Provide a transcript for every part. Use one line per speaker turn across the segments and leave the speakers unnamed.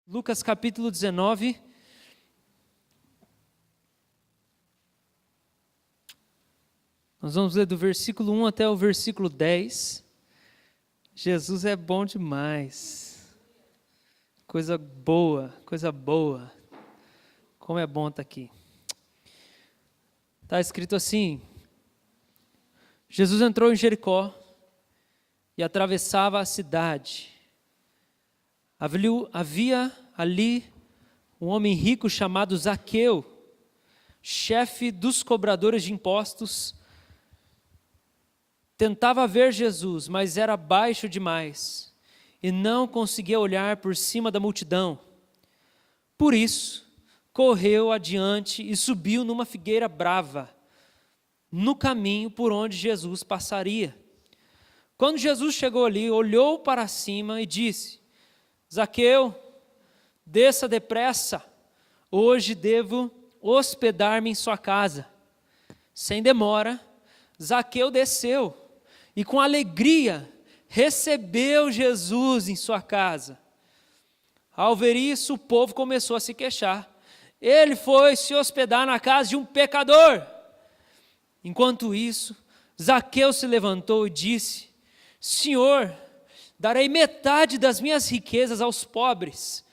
Lucas capítulo 19. Nós vamos ler do versículo 1 até o versículo 10. Jesus é bom demais. Coisa boa, coisa boa. Como é bom estar aqui. Está escrito assim: Jesus entrou em Jericó e atravessava a cidade. Havia ali um homem rico chamado Zaqueu, chefe dos cobradores de impostos. Tentava ver Jesus, mas era baixo demais e não conseguia olhar por cima da multidão. Por isso, correu adiante e subiu numa figueira brava, no caminho por onde Jesus passaria. Quando Jesus chegou ali, olhou para cima e disse: Zaqueu, desça depressa, hoje devo hospedar-me em sua casa. Sem demora, Zaqueu desceu e com alegria recebeu Jesus em sua casa. Ao ver isso, o povo começou a se queixar. Ele foi se hospedar na casa de um pecador. Enquanto isso, Zaqueu se levantou e disse: Senhor, darei metade das minhas riquezas aos pobres.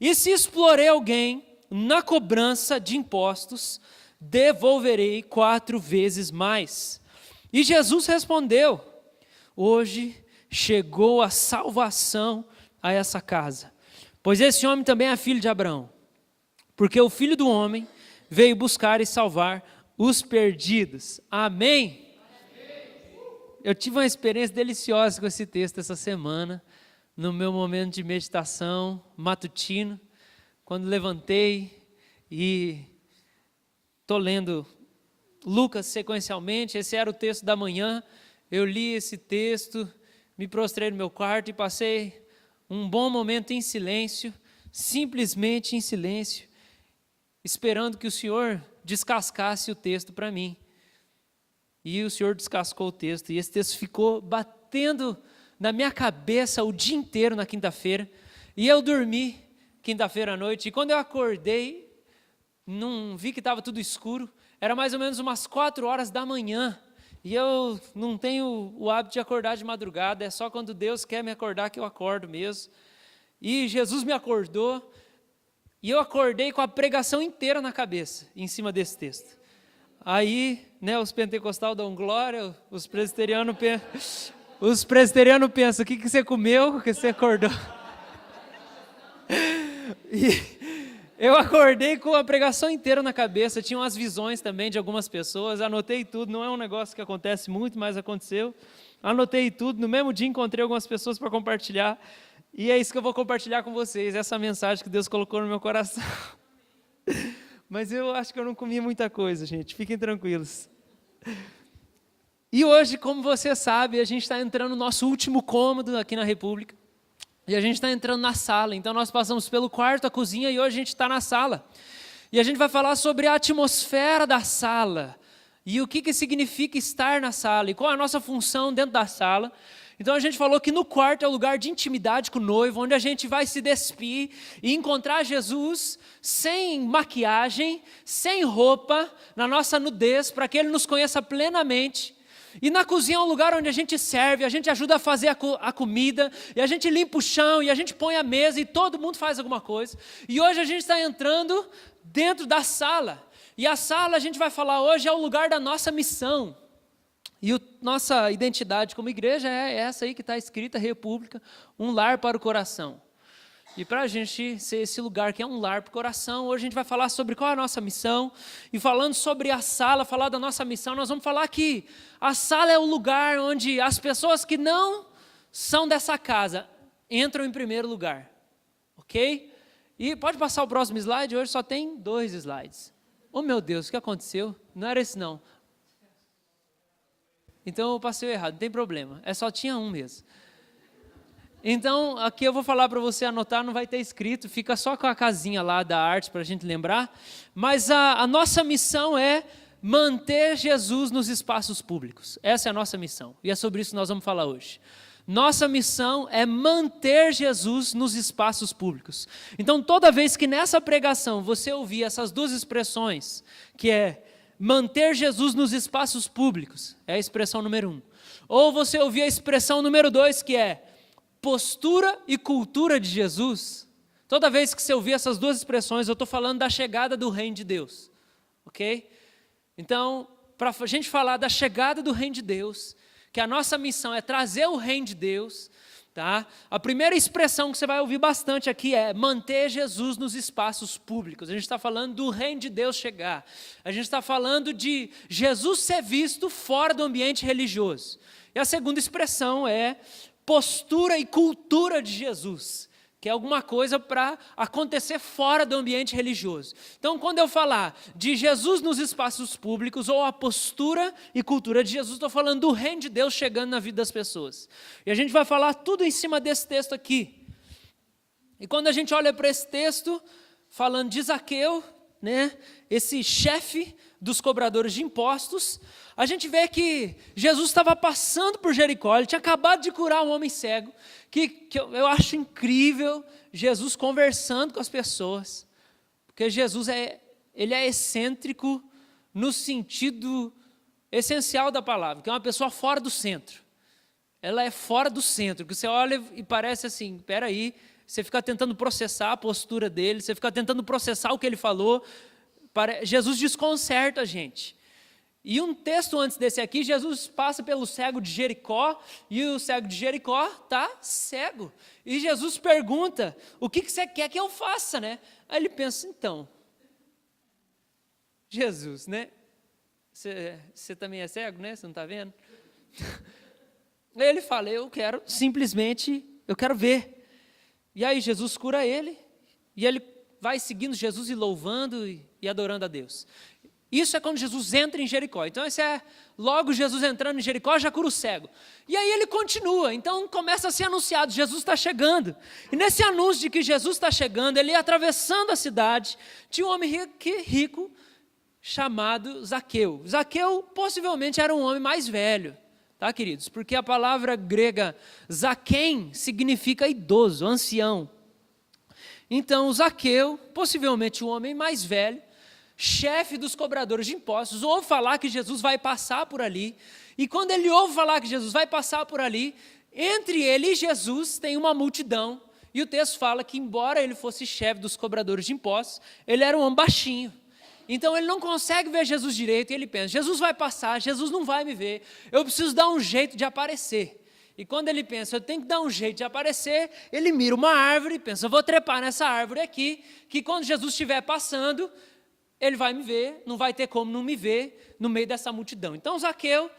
E se explorei alguém na cobrança de impostos, devolverei 4 vezes mais. E Jesus respondeu: hoje chegou a salvação a essa casa, pois esse homem também é filho de Abraão. Porque o Filho do Homem veio buscar e salvar os perdidos. Amém? Eu tive uma experiência deliciosa com esse texto essa semana, no meu momento de meditação matutino, quando levantei e estou lendo Lucas sequencialmente. Esse era o texto da manhã. Eu li esse texto, me prostrei no meu quarto e passei um bom momento em silêncio, simplesmente em silêncio, esperando que o Senhor descascasse o texto para mim. E o Senhor descascou o texto, e esse texto ficou batendo na minha cabeça o dia inteiro na quinta-feira. E eu dormi quinta-feira à noite, e quando eu acordei, não vi que estava tudo escuro, era mais ou menos umas 4 horas da manhã. E eu não tenho o hábito de acordar de madrugada, é só quando Deus quer me acordar que eu acordo mesmo. E Jesus me acordou, e eu acordei com a pregação inteira na cabeça, em cima desse texto. Aí, os pentecostais dão glória, os presbiterianos pensam: o que você comeu, o que você acordou? E eu acordei com a pregação inteira na cabeça, tinha umas visões também de algumas pessoas, anotei tudo, não é um negócio que acontece muito, mas aconteceu. Anotei tudo, no mesmo dia encontrei algumas pessoas para compartilhar, e é isso que eu vou compartilhar com vocês, essa mensagem que Deus colocou no meu coração. Mas eu acho que eu não comi muita coisa, gente, fiquem tranquilos. E hoje, como você sabe, a gente está entrando no nosso último cômodo aqui na República. E a gente está entrando na sala, então nós passamos pelo quarto, a cozinha, e hoje a gente está na sala. E a gente vai falar sobre a atmosfera da sala, e o que significa estar na sala, e qual é a nossa função dentro da sala. Então a gente falou que no quarto é o lugar de intimidade com o noivo, onde a gente vai se despir e encontrar Jesus sem maquiagem, sem roupa, na nossa nudez, para que Ele nos conheça plenamente. E na cozinha é um lugar onde a gente serve, a gente ajuda a fazer a comida, e a gente limpa o chão, e a gente põe a mesa, e todo mundo faz alguma coisa. E hoje a gente está entrando dentro da sala, e a sala, a gente vai falar hoje, é o lugar da nossa missão. E nossa identidade como igreja é essa aí que está escrita: República, um lar para o coração. E para a gente ser esse lugar que é um lar para o coração, hoje a gente vai falar sobre qual é a nossa missão. E falando sobre a sala, falar da nossa missão, nós vamos falar que a sala é o lugar onde as pessoas que não são dessa casa entram em primeiro lugar. Ok? E pode passar o próximo slide, hoje só tem 2 slides. Oh meu Deus, o que aconteceu? Não era esse não. Então eu passei errado, não tem problema, só tinha um mesmo. Então aqui eu vou falar para você anotar, não vai ter escrito, fica só com a casinha lá da arte para a gente lembrar. Mas a nossa missão é manter Jesus nos espaços públicos, essa é a nossa missão, e é sobre isso que nós vamos falar hoje. Nossa missão é manter Jesus nos espaços públicos. Então, toda vez que nessa pregação você ouvir essas duas expressões, que é manter Jesus nos espaços públicos, é a expressão número 1. Ou você ouvir a expressão número 2, que é postura e cultura de Jesus. Toda vez que você ouvir essas duas expressões, eu estou falando da chegada do reino de Deus. Ok? Então, para a gente falar da chegada do reino de Deus, que a nossa missão é trazer o reino de Deus, tá? A primeira expressão que você vai ouvir bastante aqui é manter Jesus nos espaços públicos. A gente está falando do reino de Deus chegar. A gente está falando de Jesus ser visto fora do ambiente religioso. E a segunda expressão é postura e cultura de Jesus, que é alguma coisa para acontecer fora do ambiente religioso. Então, quando eu falar de Jesus nos espaços públicos, ou a postura e cultura de Jesus, estou falando do reino de Deus chegando na vida das pessoas. E a gente vai falar tudo em cima desse texto aqui. E quando a gente olha para esse texto, falando de Zaqueu, né, esse chefe dos cobradores de impostos, a gente vê que Jesus estava passando por Jericó, ele tinha acabado de curar um homem cego, que eu acho incrível Jesus conversando com as pessoas, porque Jesus ele é excêntrico no sentido essencial da palavra, que é uma pessoa fora do centro. Ela é fora do centro, que você olha e parece assim, espera aí, você fica tentando processar a postura dele, você fica tentando processar o que ele falou. Jesus desconcerta a gente. E um texto antes desse aqui, Jesus passa pelo cego de Jericó, e o cego de Jericó está cego. E Jesus pergunta, o que você quer que eu faça, né? Aí ele pensa, então, Jesus, né? Você também é cego, né? Você não está vendo? Aí ele fala, eu quero ver. E aí Jesus cura ele, e ele vai seguindo Jesus e louvando e adorando a Deus. Isso é quando Jesus entra em Jericó. Então, esse é logo Jesus entrando em Jericó, já cura o cego. E aí ele continua. Então, começa a ser anunciado, Jesus está chegando. E nesse anúncio de que Jesus está chegando, ele ia atravessando a cidade, tinha um homem rico chamado Zaqueu. Zaqueu possivelmente era um homem mais velho, tá, queridos? Porque a palavra grega zaquém significa idoso, ancião. Então, Zaqueu, possivelmente um homem mais velho, chefe dos cobradores de impostos, ouve falar que Jesus vai passar por ali, e quando ele ouve falar que Jesus vai passar por ali, entre ele e Jesus tem uma multidão, e o texto fala que embora ele fosse chefe dos cobradores de impostos, ele era um homem baixinho, então ele não consegue ver Jesus direito, e ele pensa, Jesus vai passar, Jesus não vai me ver, eu preciso dar um jeito de aparecer. E quando ele pensa, eu tenho que dar um jeito de aparecer, ele mira uma árvore, pensa, eu vou trepar nessa árvore aqui, que quando Jesus estiver passando, ele vai me ver, não vai ter como não me ver no meio dessa multidão. Então, Zaqueu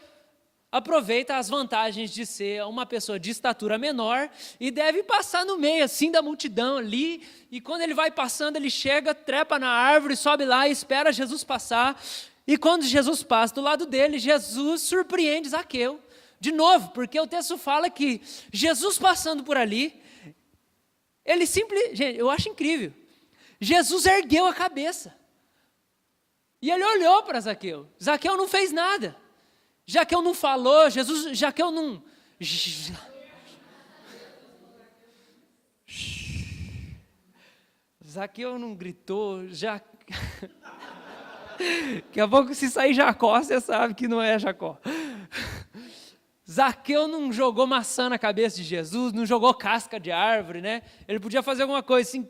aproveita as vantagens de ser uma pessoa de estatura menor e deve passar no meio, assim, da multidão ali. E quando ele vai passando, ele chega, trepa na árvore, sobe lá e espera Jesus passar. E quando Jesus passa do lado dele, Jesus surpreende Zaqueu. De novo, porque o texto fala que Jesus passando por ali, gente, eu acho incrível. Jesus ergueu a cabeça. E ele olhou para Zaqueu. Zaqueu não fez nada. Zaqueu não falou, Zaqueu não... Zaqueu não gritou, Daqui a pouco, se sair Jacó, você sabe que não é Jacó. Zaqueu não jogou maçã na cabeça de Jesus, não jogou casca de árvore, né? Ele podia fazer alguma coisa assim,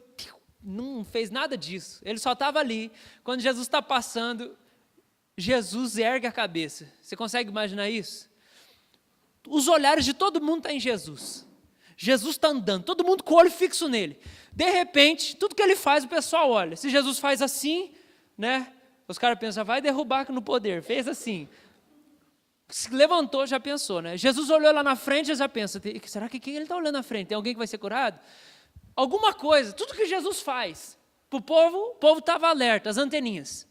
não fez nada disso. Ele só estava ali. Quando Jesus está passando, Jesus ergue a cabeça. Você consegue imaginar isso? Os olhares de todo mundo estão em Jesus. Jesus está andando, todo mundo com o olho fixo nele. De repente, tudo que ele faz, o pessoal olha. Se Jesus faz assim, né? Os caras pensam, vai derrubar no poder. Fez assim. Se levantou, já pensou, né? Jesus olhou lá na frente, já pensa, será que quem ele está olhando na frente? Tem alguém que vai ser curado? Alguma coisa, tudo que Jesus faz, para o povo estava alerta, as anteninhas.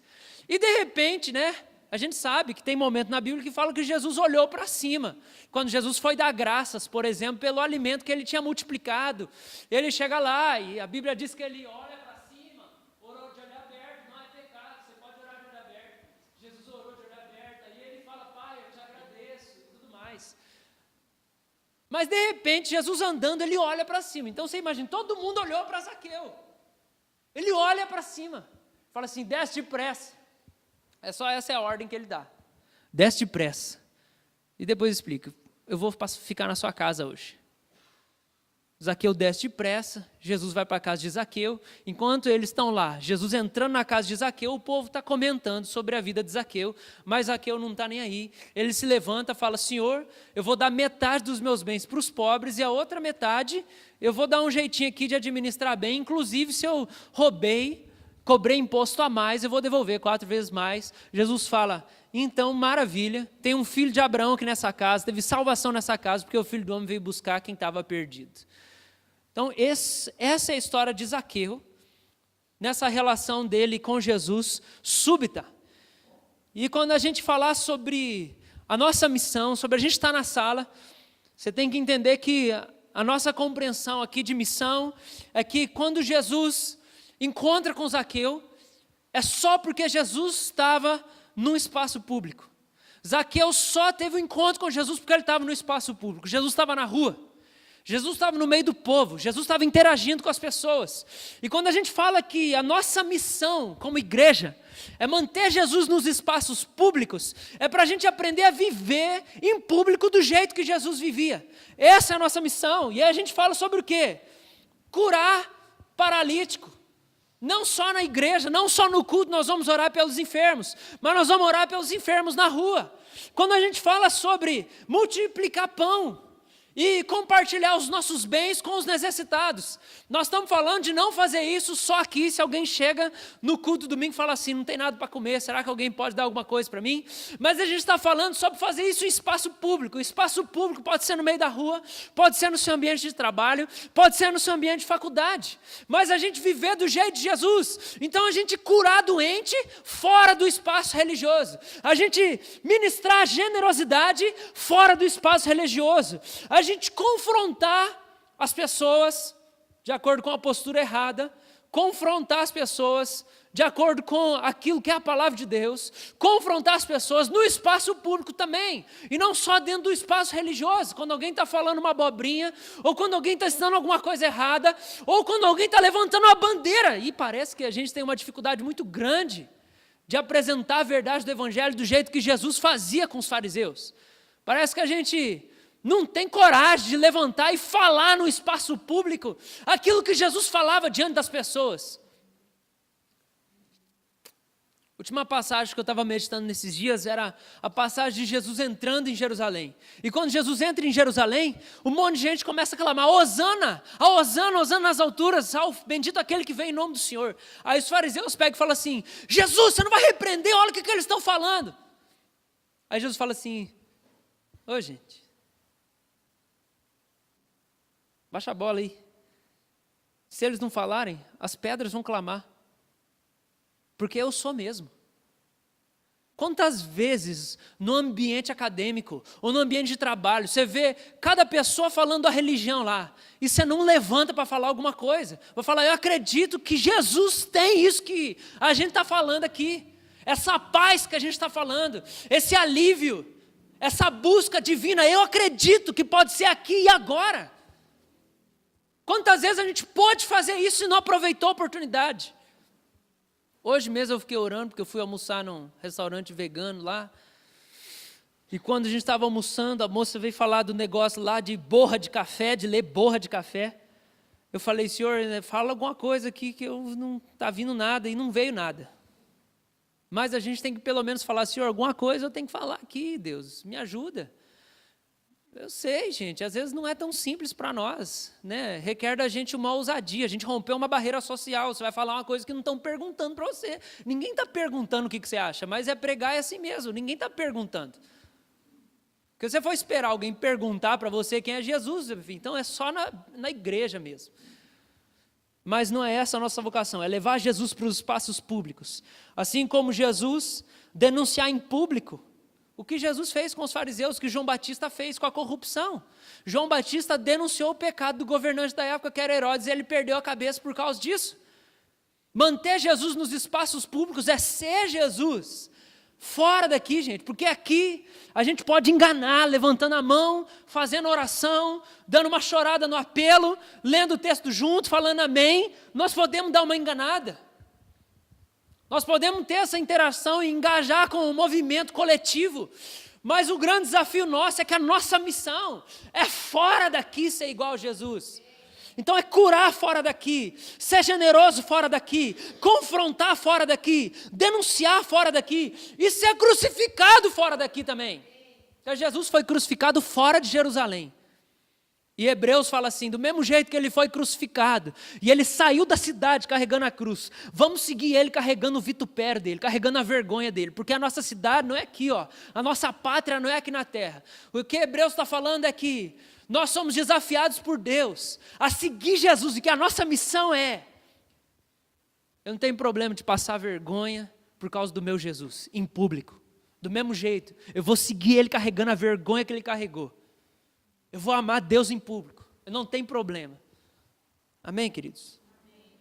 E de repente, né, a gente sabe que tem momento na Bíblia que fala que Jesus olhou para cima. Quando Jesus foi dar graças, por exemplo, pelo alimento que ele tinha multiplicado. Ele chega lá e a Bíblia diz que ele olha para cima, orou de olho aberto, não é pecado, você pode orar de olho aberto. Jesus orou de olho aberto, aí ele fala, Pai, eu te agradeço e tudo mais. Mas de repente, Jesus andando, ele olha para cima. Então você imagina, todo mundo olhou para Zaqueu. Ele olha para cima, fala assim: desce depressa. Essa é a ordem que ele dá. Desce depressa. E depois explica: eu vou ficar na sua casa hoje. Zaqueu desce depressa, Jesus vai para a casa de Zaqueu. Enquanto eles estão lá, Jesus entrando na casa de Zaqueu, o povo está comentando sobre a vida de Zaqueu, mas Zaqueu não está nem aí. Ele se levanta e fala: Senhor, eu vou dar metade dos meus bens para os pobres e a outra metade eu vou dar um jeitinho aqui de administrar bem, inclusive se eu cobrei imposto a mais, eu vou devolver 4 vezes mais. Jesus fala: então, maravilha, tem um filho de Abraão aqui nessa casa, teve salvação nessa casa, porque o Filho do Homem veio buscar quem estava perdido. Então, essa é a história de Zaqueu, nessa relação dele com Jesus súbita. E quando a gente falar sobre a nossa missão, sobre a gente estar na sala, você tem que entender que a nossa compreensão aqui de missão é que quando Jesus encontra com Zaqueu, é só porque Jesus estava num espaço público. Zaqueu só teve um encontro com Jesus porque ele estava no espaço público. Jesus estava na rua. Jesus estava no meio do povo, Jesus estava interagindo com as pessoas. E quando a gente fala que a nossa missão como igreja é manter Jesus nos espaços públicos, é para a gente aprender a viver em público do jeito que Jesus vivia. Essa é a nossa missão. E aí a gente fala sobre o quê? Curar paralítico. Não só na igreja, não só no culto nós vamos orar pelos enfermos, mas nós vamos orar pelos enfermos na rua. Quando a gente fala sobre multiplicar pão e compartilhar os nossos bens com os necessitados, nós estamos falando de não fazer isso só aqui. Se alguém chega no culto domingo e fala assim: não tem nada para comer, será que alguém pode dar alguma coisa para mim? Mas a gente está falando sobre fazer isso em espaço público. O espaço público pode ser no meio da rua, pode ser no seu ambiente de trabalho, pode ser no seu ambiente de faculdade, mas a gente viver do jeito de Jesus. Então a gente curar doente fora do espaço religioso, a gente ministrar generosidade fora do espaço religioso, a gente confrontar as pessoas de acordo com a postura errada, confrontar as pessoas de acordo com aquilo que é a palavra de Deus, confrontar as pessoas no espaço público também, e não só dentro do espaço religioso, quando alguém está falando uma abobrinha, ou quando alguém está ensinando alguma coisa errada, ou quando alguém está levantando uma bandeira. E parece que a gente tem uma dificuldade muito grande de apresentar a verdade do Evangelho do jeito que Jesus fazia com os fariseus. Parece que a gente não tem coragem de levantar e falar no espaço público aquilo que Jesus falava diante das pessoas. A última passagem que eu estava meditando nesses dias era a passagem de Jesus entrando em Jerusalém. E quando Jesus entra em Jerusalém, um monte de gente começa a clamar: Hosana, Hosana, Hosana nas alturas, bendito aquele que vem em nome do Senhor. Aí os fariseus pegam e falam assim: Jesus, você não vai repreender? Olha o que eles estão falando. Aí Jesus fala assim: ô gente, baixa a bola aí. Se eles não falarem, as pedras vão clamar. Porque eu sou mesmo. Quantas vezes no ambiente acadêmico ou no ambiente de trabalho você vê cada pessoa falando a religião lá e você não levanta para falar alguma coisa? Vai falar: eu acredito que Jesus tem isso que a gente está falando aqui. Essa paz que a gente está falando, esse alívio, essa busca divina, eu acredito que pode ser aqui e agora. Quantas vezes a gente pode fazer isso e não aproveitou a oportunidade? Hoje mesmo eu fiquei orando, porque eu fui almoçar num restaurante vegano lá. E quando a gente estava almoçando, a moça veio falar do negócio lá de borra de café, de ler borra de café. Eu falei: Senhor, fala alguma coisa aqui que eu não está vindo nada, e não veio nada. Mas a gente tem que pelo menos falar: Senhor, alguma coisa eu tenho que falar aqui, Deus, me ajuda. Eu sei, gente, às vezes não é tão simples para nós, né? Requer da gente uma ousadia, a gente rompeu uma barreira social. Você vai falar uma coisa que não estão perguntando para você. Ninguém está perguntando o que você acha, mas é pregar assim mesmo, ninguém está perguntando. Porque você for esperar alguém perguntar para você quem é Jesus, então é só na igreja mesmo. Mas não é essa a nossa vocação, é levar Jesus para os espaços públicos. Assim como Jesus denunciar em público o que Jesus fez com os fariseus, o que João Batista fez com a corrupção. João Batista denunciou o pecado do governante da época, que era Herodes, e ele perdeu a cabeça por causa disso. Manter Jesus nos espaços públicos é ser Jesus, Fora daqui, gente, porque aqui a gente pode enganar, levantando a mão, fazendo oração, dando uma chorada no apelo, lendo o texto junto, falando amém. Nós podemos dar uma enganada. Nós podemos ter essa interação e engajar com o movimento coletivo. Mas o grande desafio nosso é que a nossa missão é fora daqui ser igual a Jesus. Então é curar fora daqui, ser generoso fora daqui, confrontar fora daqui, denunciar fora daqui e ser crucificado fora daqui também. Então Jesus foi crucificado fora de Jerusalém. E Hebreus fala assim, do mesmo jeito que ele foi crucificado, e ele saiu da cidade carregando a cruz, vamos seguir ele carregando o vitupério dele, carregando a vergonha dele, porque a nossa cidade não é aqui, ó, a nossa pátria não é aqui na terra. O que Hebreus está falando é que nós somos desafiados por Deus a seguir Jesus, e que a nossa missão é, eu não tenho problema de passar vergonha por causa do meu Jesus, em público, do mesmo jeito, eu vou seguir ele carregando a vergonha que ele carregou. Eu vou amar Deus em público. Eu não tenho problema. Amém, queridos? Amém.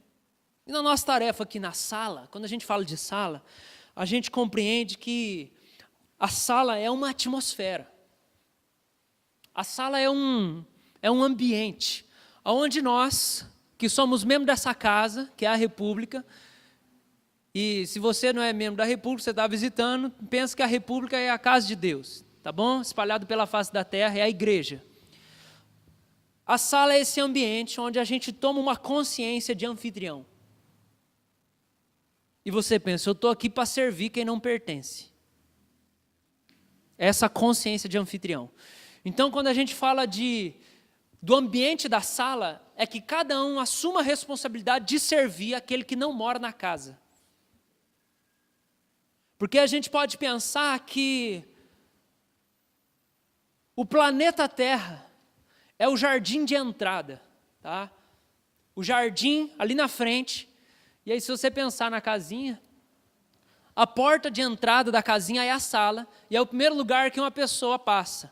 E na nossa tarefa aqui na sala, quando a gente fala de sala, a gente compreende que a sala é uma atmosfera. A sala é um ambiente onde nós, que somos membros dessa casa, que é a República, e se você não é membro da República, você está visitando, pensa que a República é a casa de Deus, tá bom? Espalhado pela face da terra, é a igreja. A sala é esse ambiente onde a gente toma uma consciência de anfitrião. E você pensa, eu estou aqui para servir quem não pertence. Essa consciência de anfitrião. Então, quando a gente fala do ambiente da sala, é que cada um assuma a responsabilidade de servir aquele que não mora na casa. Porque a gente pode pensar que o planeta Terra é o jardim de entrada, tá? O jardim ali na frente, e aí se você pensar na casinha, a porta de entrada da casinha é a sala, e é o primeiro lugar que uma pessoa passa.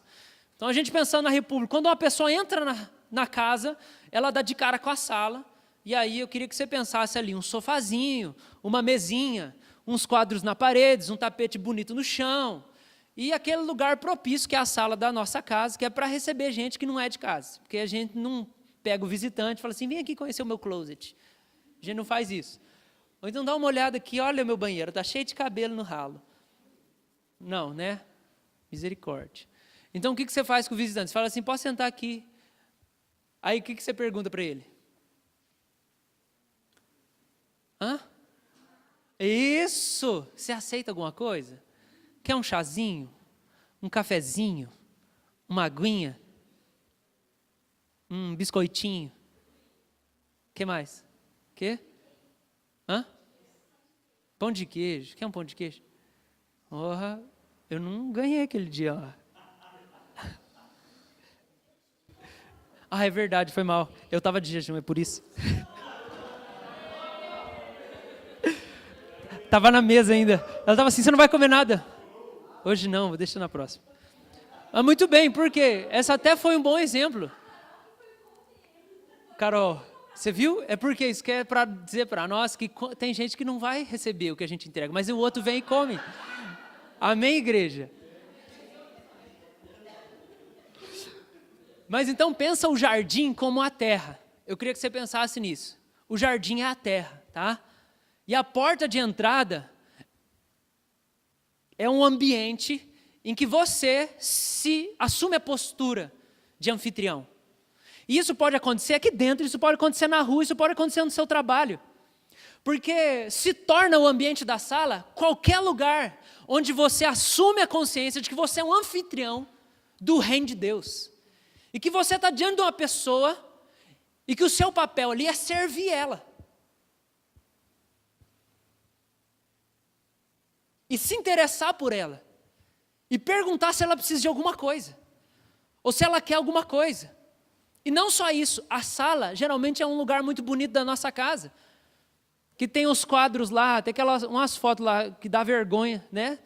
Então a gente pensando na República, quando uma pessoa entra na casa, ela dá de cara com a sala, e aí eu queria que você pensasse ali um sofazinho, uma mesinha, uns quadros na parede, um tapete bonito no chão, e aquele lugar propício que é a sala da nossa casa, que é para receber gente que não é de casa. Porque a gente não pega o visitante e fala assim, vem aqui conhecer o meu closet. A gente não faz isso. Ou então dá uma olhada aqui, olha o meu banheiro, está cheio de cabelo no ralo. Não, né? Misericórdia. Então o que você faz com o visitante? Você fala assim, posso sentar aqui? Aí o que você pergunta para ele? Hã? Isso! Você aceita alguma coisa? Quer um chazinho? Um cafezinho? Uma aguinha? Um biscoitinho? O que mais? Quê? Hã? Pão de queijo. Quer um pão de queijo? Porra, eu não ganhei aquele dia lá. Ah, é verdade, foi mal. Eu estava de jejum, é por isso. Estava na mesa ainda. Ela estava assim, você não vai comer nada. Hoje não, vou deixar na próxima. Mas muito bem, por quê? Essa até foi um bom exemplo. Carol, você viu? É porque isso que é para dizer para nós que tem gente que não vai receber o que a gente entrega, mas o outro vem e come. Amém, igreja? Mas então pensa o jardim como a terra. Eu queria que você pensasse nisso. O jardim é a terra, tá? E a porta de entrada é um ambiente em que você se assume a postura de anfitrião. E isso pode acontecer aqui dentro, isso pode acontecer na rua, isso pode acontecer no seu trabalho. Porque se torna o ambiente da sala qualquer lugar onde você assume a consciência de que você é um anfitrião do reino de Deus. E que você está diante de uma pessoa e que o seu papel ali é servir ela. E se interessar por ela. E perguntar se ela precisa de alguma coisa. Ou se ela quer alguma coisa. E não só isso, a sala geralmente é um lugar muito bonito da nossa casa. Que tem os quadros lá, tem umas fotos lá que dá vergonha, né?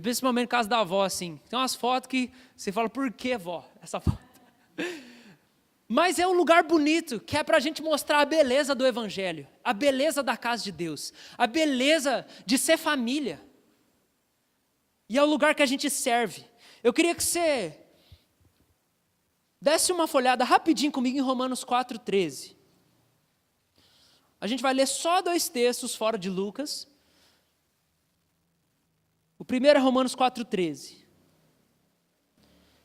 Principalmente no caso da avó, assim. Tem umas fotos que você fala, por que, vó, essa foto? Mas é um lugar bonito, que é para a gente mostrar a beleza do Evangelho, a beleza da casa de Deus, a beleza de ser família. E é o lugar que a gente serve. Eu queria que você desse uma folhada rapidinho comigo em Romanos 4,13. A gente vai ler só 2 textos fora de Lucas. O primeiro é Romanos 4,13.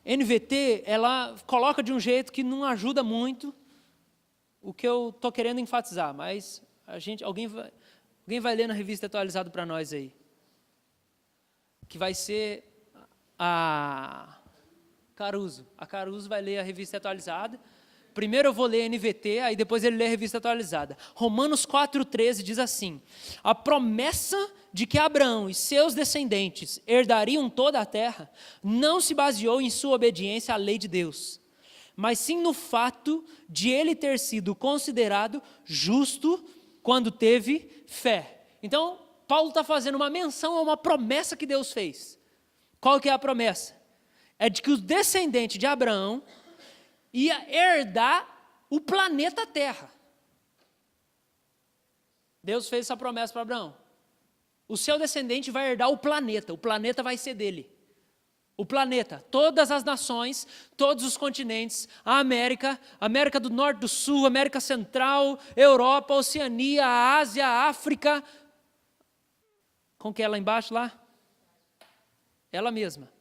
NVT, ela coloca de um jeito que não ajuda muito o que eu estou querendo enfatizar, mas alguém vai ler na revista atualizada para nós aí. Que vai ser a Caruso. A Caruso vai ler a revista atualizada. Primeiro eu vou ler a NVT, aí depois ele lê a revista atualizada. Romanos 4,13 diz assim: a promessa de que Abraão e seus descendentes herdariam toda a terra não se baseou em sua obediência à lei de Deus, mas sim no fato de ele ter sido considerado justo quando teve fé. Então, Paulo está fazendo uma menção a uma promessa que Deus fez. Qual que é a promessa? É de que o descendente de Abraão ia herdar o planeta Terra. Deus fez essa promessa para Abraão. O seu descendente vai herdar o planeta vai ser dele. O planeta, todas as nações, todos os continentes, a América do Norte, do Sul, América Central, Europa, Oceania, a Ásia, a África. Com que é lá embaixo lá? Ela mesma.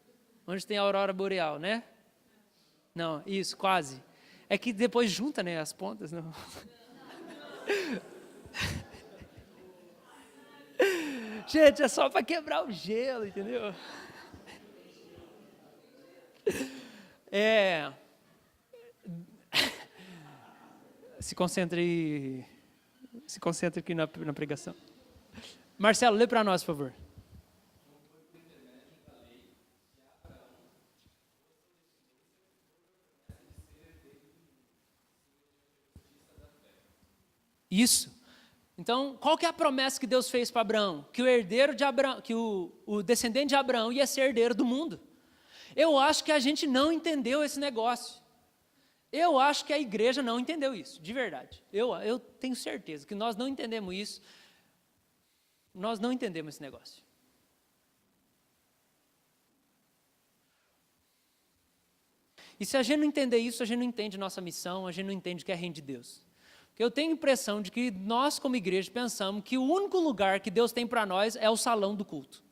Onde tem a aurora boreal, né? Não, isso, quase. É que depois junta, né, as pontas. Não. Gente, é só para quebrar o gelo, entendeu? Se concentre aqui na pregação. Marcelo, lê para nós, por favor. Isso. Então, qual que é a promessa que Deus fez para Abraão? Que o herdeiro de Abraão, que o descendente de Abraão ia ser herdeiro do mundo. Eu acho que a gente não entendeu esse negócio. Eu acho que a igreja não entendeu isso, de verdade. Eu tenho certeza que nós não entendemos isso. Nós não entendemos esse negócio. E se a gente não entender isso, a gente não entende nossa missão, a gente não entende o que é reino de Deus. Porque eu tenho a impressão de que nós, como igreja, pensamos que o único lugar que Deus tem para nós é o salão do culto.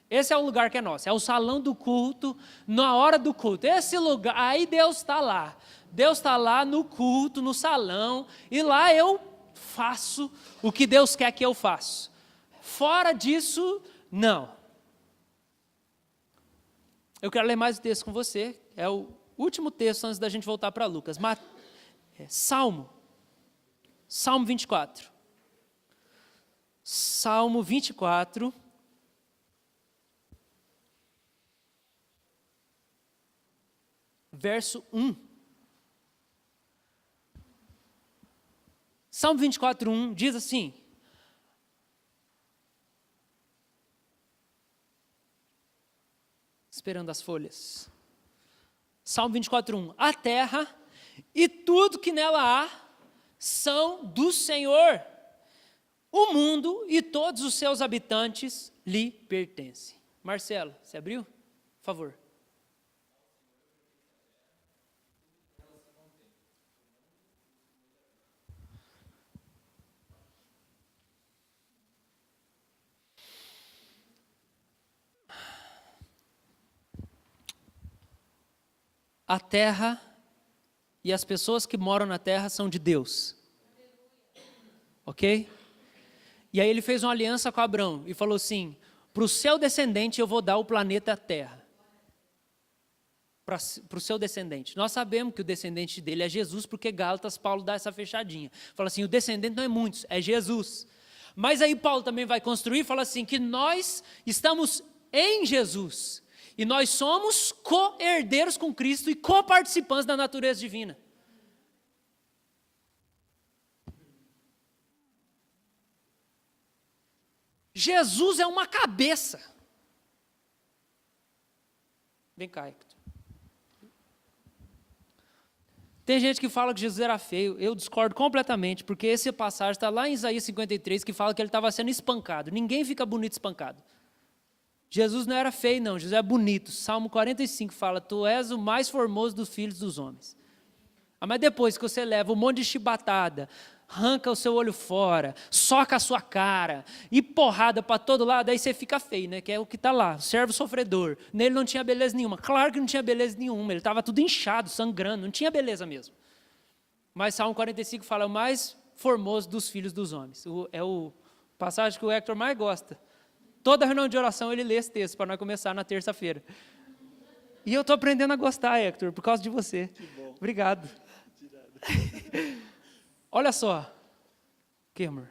Esse é o lugar que é nosso, é o salão do culto, na hora do culto. Esse lugar, aí Deus está lá. Deus está lá no culto, no salão, e lá eu faço o que Deus quer que eu faça. Fora disso, não. Eu quero ler mais o texto com você, é o último texto antes da gente voltar para Lucas. Salmo 24. Salmo 24. Verso 1. Salmo 24, 1 diz assim: esperando as folhas. Salmo 24, 1. A terra e tudo que nela há são do Senhor. O mundo e todos os seus habitantes lhe pertencem. Marcelo, você abriu? Por favor. A terra e as pessoas que moram na terra são de Deus. Ok? E aí ele fez uma aliança com Abraão e falou assim: para o seu descendente eu vou dar o planeta Terra. Para o seu descendente. Nós sabemos que o descendente dele é Jesus, porque Gálatas, Paulo dá essa fechadinha. Fala assim, o descendente não é muitos, é Jesus. Mas aí Paulo também vai construir e fala assim, que nós estamos em Jesus. E nós somos co-herdeiros com Cristo e co-participantes da natureza divina. Jesus é uma cabeça. Vem cá, Hector. Tem gente que fala que Jesus era feio. Eu discordo completamente, porque essa passagem está lá em Isaías 53, que fala que ele estava sendo espancado. Ninguém fica bonito espancado. Jesus não era feio, não. Jesus é bonito. Salmo 45 fala, tu és o mais formoso dos filhos dos homens. Mas depois que você leva um monte de chibatada, arranca o seu olho fora, soca a sua cara, e porrada para todo lado, aí você fica feio, né? Que é o que está lá, o servo sofredor. Nele não tinha beleza nenhuma. Claro que não tinha beleza nenhuma, ele estava tudo inchado, sangrando, não tinha beleza mesmo. Mas Salmo 45 fala, o mais formoso dos filhos dos homens. É o passagem que o Hector mais gosta. Toda reunião de oração ele lê esse texto, para nós começar na terça-feira. E eu estou aprendendo a gostar, Hector, por causa de você.
Que bom.
Obrigado. Olha só. O que, amor?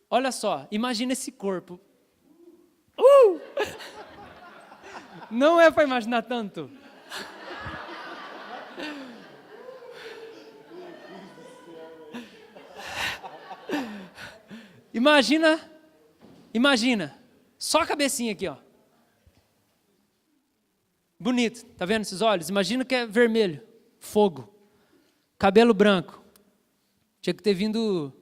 Olha só, imagina esse corpo. Não é para imaginar tanto. Imagina, só a cabecinha aqui, ó. Bonito, tá vendo esses olhos? Imagina que é vermelho, fogo, cabelo branco. Tinha que ter vindo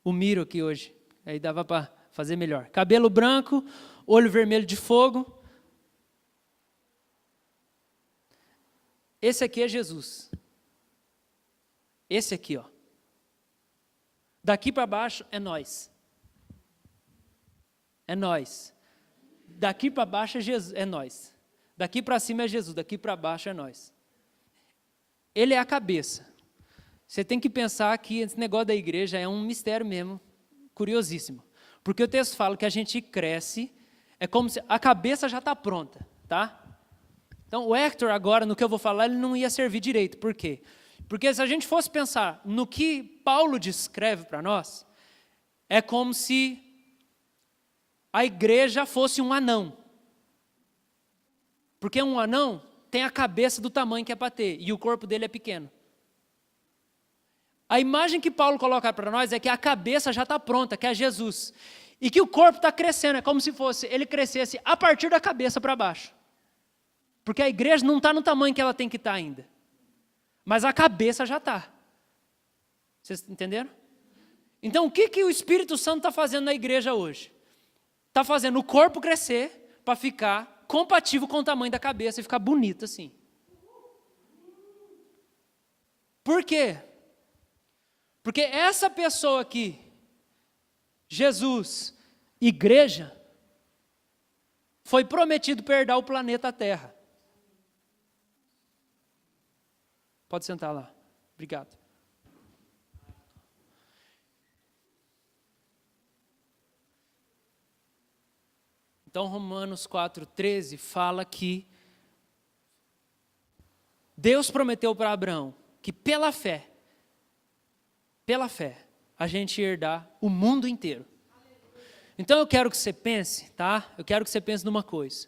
o Miro aqui hoje, aí dava para fazer melhor. Cabelo branco, olho vermelho de fogo. Esse aqui é Jesus. Esse aqui, ó. Daqui para baixo é nós. É nós. Daqui para baixo é Jesus, é nós. Daqui para cima é Jesus, daqui para baixo é nós. Ele é a cabeça. Você tem que pensar que esse negócio da igreja é um mistério mesmo, curiosíssimo. Porque o texto fala que a gente cresce, é como se a cabeça já está pronta, tá? Então o Hector agora, no que eu vou falar, ele não ia servir direito. Por quê? Porque se a gente fosse pensar no que Paulo descreve para nós, é como se a igreja fosse um anão. Porque um anão tem a cabeça do tamanho que é para ter, e o corpo dele é pequeno. A imagem que Paulo coloca para nós é que a cabeça já está pronta, que é Jesus. E que o corpo está crescendo, é como se fosse, ele crescesse a partir da cabeça para baixo. Porque a igreja não está no tamanho que ela tem que estar ainda. Mas a cabeça já está. Vocês entenderam? Então o que o Espírito Santo está fazendo na igreja hoje? Está fazendo o corpo crescer para ficar compatível com o tamanho da cabeça e ficar bonito assim. Por quê? Porque essa pessoa aqui, Jesus, igreja, foi prometido perder o planeta Terra. Pode sentar lá. Obrigado. Então, Romanos 4,13 fala que Deus prometeu para Abraão que pela fé, a gente ia herdar o mundo inteiro. Então eu quero que você pense, tá? Eu quero que você pense numa coisa.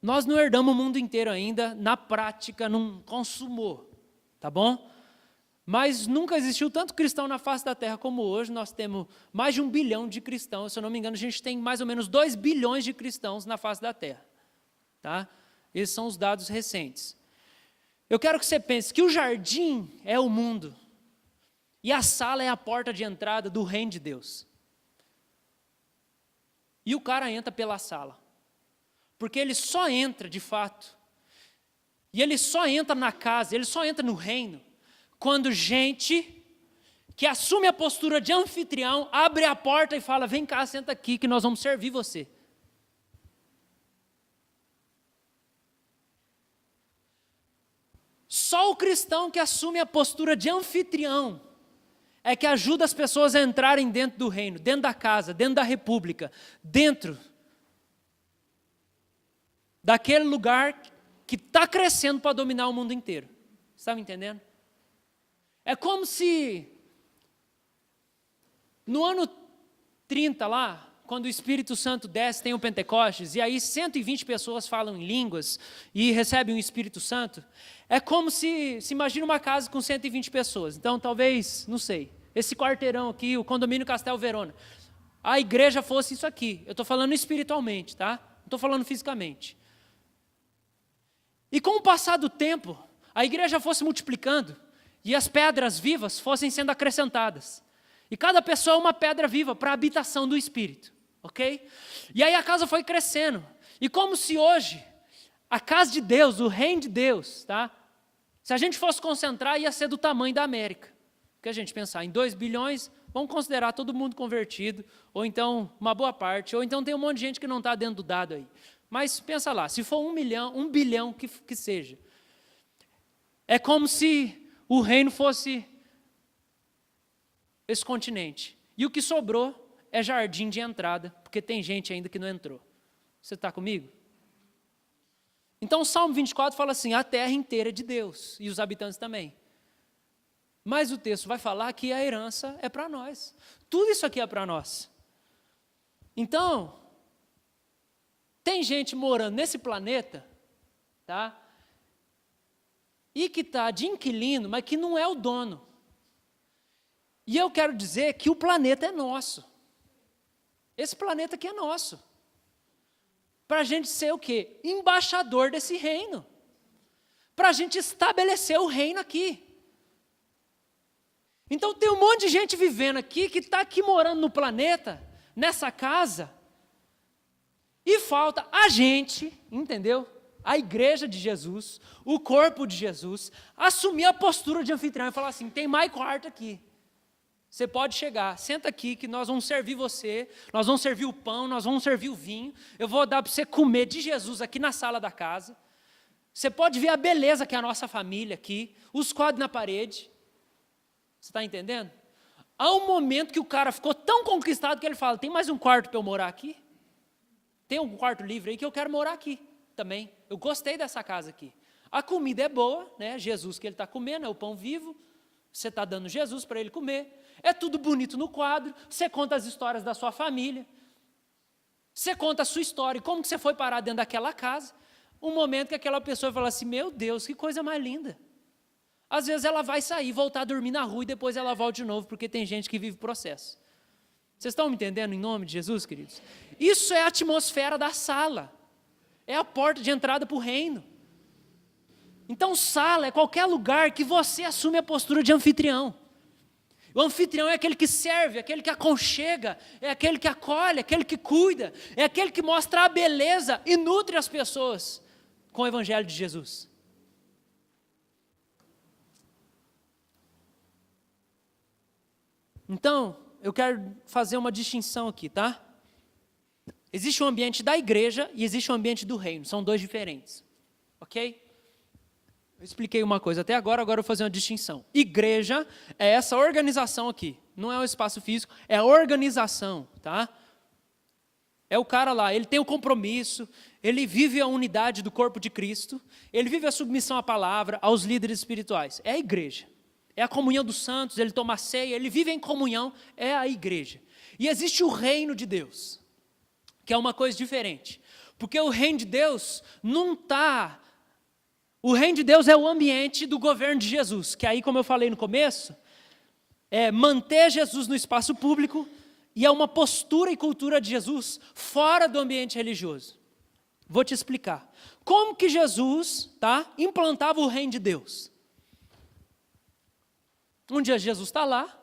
Nós não herdamos o mundo inteiro ainda, na prática, não consumou, tá bom? Mas nunca existiu tanto cristão na face da terra como hoje. Nós temos mais de 1 bilhão de cristãos. Se eu não me engano, a gente tem mais ou menos 2 bilhões de cristãos na face da terra. Tá? Esses são os dados recentes. Eu quero que você pense que o jardim é o mundo. E a sala é a porta de entrada do reino de Deus. E o cara entra pela sala. Porque ele só entra, de fato. E ele só entra na casa, ele só entra no reino, quando gente que assume a postura de anfitrião, abre a porta e fala, vem cá, senta aqui que nós vamos servir você. Só o cristão que assume a postura de anfitrião é que ajuda as pessoas a entrarem dentro do reino, dentro da casa, dentro da república, dentro daquele lugar que está crescendo para dominar o mundo inteiro. Está me entendendo? É como se no ano 30 lá, quando o Espírito Santo desce, tem o Pentecostes, e aí 120 pessoas falam em línguas e recebem o Espírito Santo, é como se imagina uma casa com 120 pessoas. Então, talvez, não sei, esse quarteirão aqui, o condomínio Castel Verona, a igreja fosse isso aqui. Eu estou falando espiritualmente, tá? Não estou falando fisicamente. E com o passar do tempo, a igreja fosse multiplicando e as pedras vivas fossem sendo acrescentadas. E cada pessoa é uma pedra viva para a habitação do Espírito. ok? E aí a casa foi crescendo. E como se hoje, a casa de Deus, o reino de Deus, tá? Se a gente fosse concentrar, ia ser do tamanho da América. Porque a gente pensar em 2 bilhões, vamos considerar todo mundo convertido, ou então uma boa parte, ou então tem um monte de gente que não está dentro do dado aí. Mas pensa lá, se for 1 milhão, 1 bilhão que seja, é como se o reino fosse esse continente. E o que sobrou é jardim de entrada, porque tem gente ainda que não entrou. Você está comigo? Então o Salmo 24 fala assim, a terra inteira é de Deus, e os habitantes também. Mas o texto vai falar que a herança é para nós. Tudo isso aqui é para nós. Então, tem gente morando nesse planeta, tá? E que está de inquilino, mas que não é o dono. E eu quero dizer que o planeta é nosso. Esse planeta aqui é nosso. Para a gente ser o quê? Embaixador desse reino. Para a gente estabelecer o reino aqui. Então tem um monte de gente vivendo aqui, que está aqui morando no planeta, nessa casa, e falta a gente, entendeu? A igreja de Jesus, o corpo de Jesus, assumir a postura de anfitrião e falar assim, tem mais quarto aqui. Você pode chegar, senta aqui que nós vamos servir você, nós vamos servir o pão, nós vamos servir o vinho, eu vou dar para você comer de Jesus aqui na sala da casa. Você pode ver a beleza que é a nossa família aqui, os quadros na parede. Você está entendendo? Há um momento que o cara ficou tão conquistado que ele fala, tem mais um quarto para eu morar aqui? Tem um quarto livre aí que eu quero morar aqui também. Eu gostei dessa casa aqui. A comida é boa, né? Jesus que ele está comendo, é o pão vivo. Você está dando Jesus para ele comer. É tudo bonito no quadro. Você conta as histórias da sua família. Você conta a sua história. Como que você foi parar dentro daquela casa. Um momento que aquela pessoa fala assim, meu Deus, que coisa mais linda. Às vezes ela vai sair, voltar a dormir na rua e depois ela volta de novo, porque tem gente que vive processo. Vocês estão me entendendo em nome de Jesus, queridos? Isso é a atmosfera da sala. É a porta de entrada para o reino. Então sala é qualquer lugar que você assume a postura de anfitrião. O anfitrião é aquele que serve, é aquele que aconchega, é aquele que acolhe, é aquele que cuida, é aquele que mostra a beleza e nutre as pessoas com o evangelho de Jesus. Então, eu quero fazer uma distinção aqui, tá? Existe um ambiente da igreja e existe um ambiente do reino, são dois diferentes, ok? Eu expliquei uma coisa até agora eu vou fazer uma distinção. Igreja é essa organização aqui, não é um espaço físico, é a organização, tá? É o cara lá, ele tem o compromisso, ele vive a unidade do corpo de Cristo, ele vive a submissão à palavra, aos líderes espirituais, é a igreja. É a comunhão dos santos, ele toma ceia, ele vive em comunhão, é a igreja. E existe o reino de Deus, que é uma coisa diferente. Porque o reino de Deus não está... O reino de Deus é o ambiente do governo de Jesus, que aí, como eu falei no começo, é manter Jesus no espaço público e é uma postura e cultura de Jesus fora do ambiente religioso. Vou te explicar. Como que Jesus, tá, implantava o reino de Deus? Um dia Jesus está lá,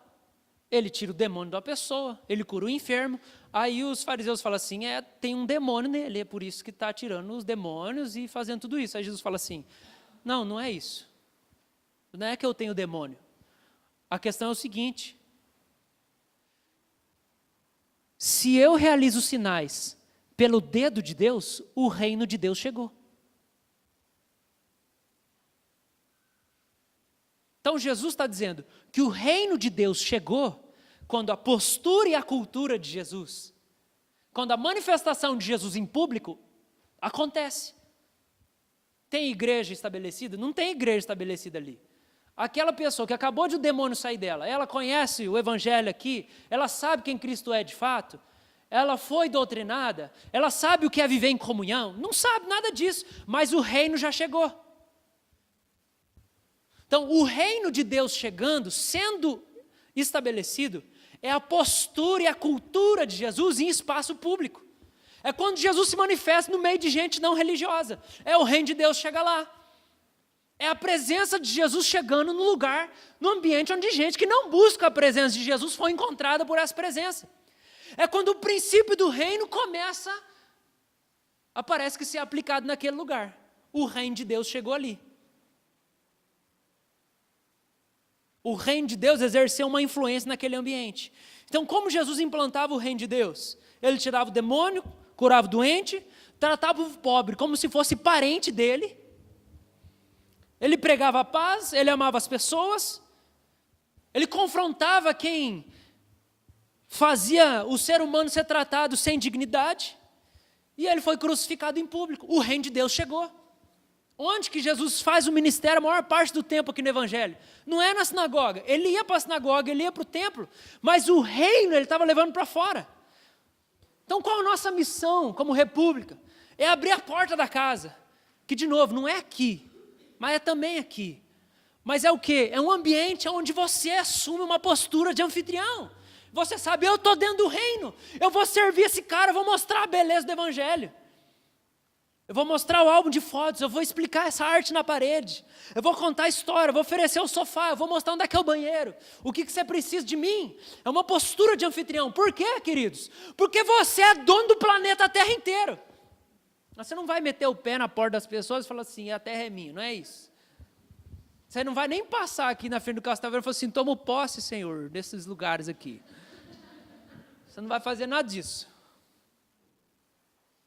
ele tira o demônio da pessoa, ele cura o enfermo, aí os fariseus falam assim, tem um demônio nele, é por isso que está tirando os demônios e fazendo tudo isso. Aí Jesus fala assim, não é isso, não é que eu tenho demônio, a questão é o seguinte, se eu realizo sinais pelo dedo de Deus, o reino de Deus chegou. Então Jesus está dizendo que o reino de Deus chegou quando a postura e a cultura de Jesus, quando a manifestação de Jesus em público acontece. Tem igreja estabelecida? Não tem igreja estabelecida ali. Aquela pessoa que acabou de o demônio sair dela, ela conhece o evangelho aqui, ela sabe quem Cristo é de fato, ela foi doutrinada, ela sabe o que é viver em comunhão, não sabe nada disso, mas o reino já chegou. Então, o reino de Deus chegando, sendo estabelecido, é a postura e a cultura de Jesus em espaço público. É quando Jesus se manifesta no meio de gente não religiosa. É o reino de Deus chega lá. É a presença de Jesus chegando no lugar, no ambiente onde gente que não busca a presença de Jesus foi encontrada por essa presença. É quando o princípio do reino começa a, parece que ser aplicado naquele lugar. O reino de Deus chegou ali. O reino de Deus exerceu uma influência naquele ambiente. Então, como Jesus implantava o reino de Deus? Ele tirava o demônio, curava o doente, tratava o pobre como se fosse parente dele. Ele pregava a paz, ele amava as pessoas, ele confrontava quem fazia o ser humano ser tratado sem dignidade, e ele foi crucificado em público. O reino de Deus chegou. Onde que Jesus faz o ministério a maior parte do tempo aqui no Evangelho? Não é na sinagoga. Ele ia para a sinagoga, ele ia para o templo, mas o reino ele estava levando para fora. Então qual a nossa missão como república? É abrir a porta da casa, que de novo, não é aqui, mas é também aqui. Mas é o quê? É um ambiente onde você assume uma postura de anfitrião. Você sabe, eu estou dentro do reino, eu vou servir esse cara, eu vou mostrar a beleza do Evangelho. Eu vou mostrar o álbum de fotos, eu vou explicar essa arte na parede, eu vou contar a história, eu vou oferecer o sofá, eu vou mostrar onde é que é o banheiro, o que você precisa de mim. É uma postura de anfitrião. Por quê, queridos? Porque você é dono do planeta Terra inteiro. Você não vai meter o pé na porta das pessoas e falar assim, a terra é minha, não é isso. Você não vai nem passar aqui na frente do Castelveiro e falar assim, tomo posse, Senhor, desses lugares aqui. Você não vai fazer nada disso.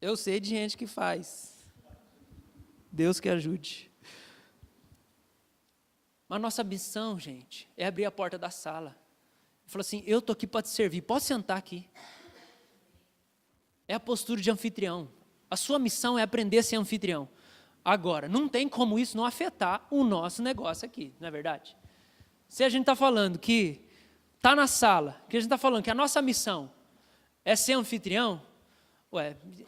Eu sei de gente que faz. Deus que ajude. Mas nossa missão, gente, é abrir a porta da sala. Ele falou assim, eu estou aqui para te servir, pode sentar aqui. É a postura de anfitrião. A sua missão é aprender a ser anfitrião. Agora, não tem como isso não afetar o nosso negócio aqui, não é verdade? Se a gente está falando que está na sala, que a gente está falando que a nossa missão é ser anfitrião,